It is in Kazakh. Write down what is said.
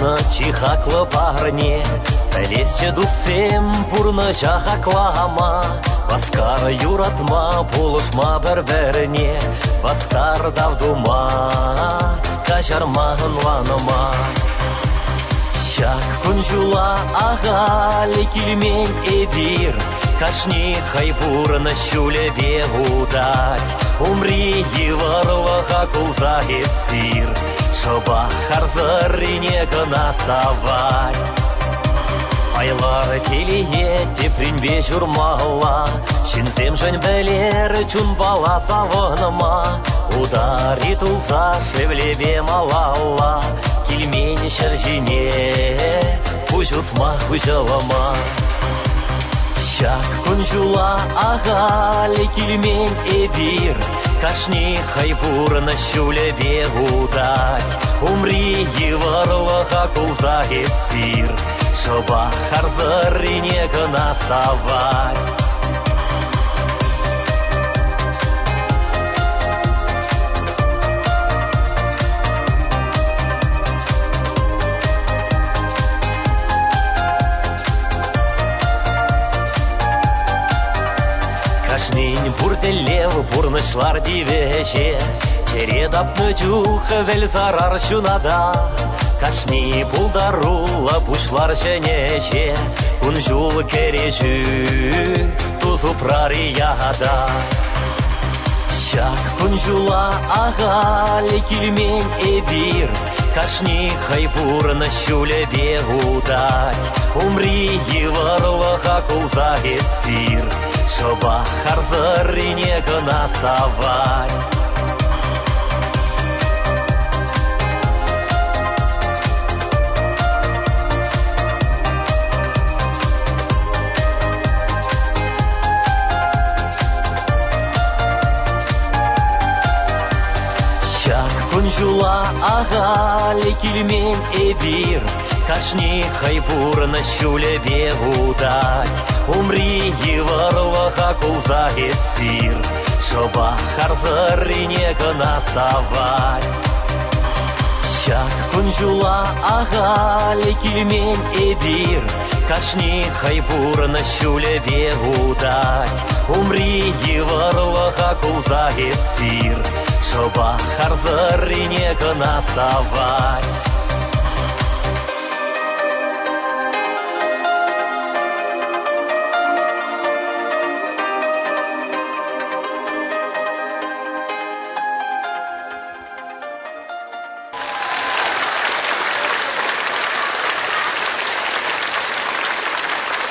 ночи хакла парне, Лесче дустем пурны жахаклама, Баскар юратма булышма бір-біріне, Бастар давдума, качармағын ваныма. Шак күнжула ағали килмен эдир, Кашни хайбурны шулебе удать, Умри еварлыға кулза еттир, Шоба харзырыне гына тавай. Айлар келие тепринбе журмала, Шинзем жөн білер чун бала савыныма, Удари тулса шевлебе малала, Килмен шыржине, Пужусма пужалама. Шак күнжула ағали килмен эдир, Кашни хайбурны шулебе удать, Умри еварлыға кулза еттир, Шоба харзырыне гына тавай. Кашнин бурделев бурнышлар дивеже, Чередапны жуха вел зарар шунада, Кашни булдарула бушлар женеже, Күнжул кережу тузу прарияда. Шак күнжула ағали килмен эдир, Кашни хайбурны шулебе удать, Умри еварлыға кулза еттир, Шоба харзырыне гына тавай. Күнжула ағали килмен эдир, Кашни хайбурны шулебе удать, Умри еварлыға кулза еттир, Шоба харзырыне гына тавай. Шак күнжула ағали килмен эдир, Кашни хайбурны шулебе удать, Умри еварлыға кулза еттир, Шоба харзырыне гына тавай.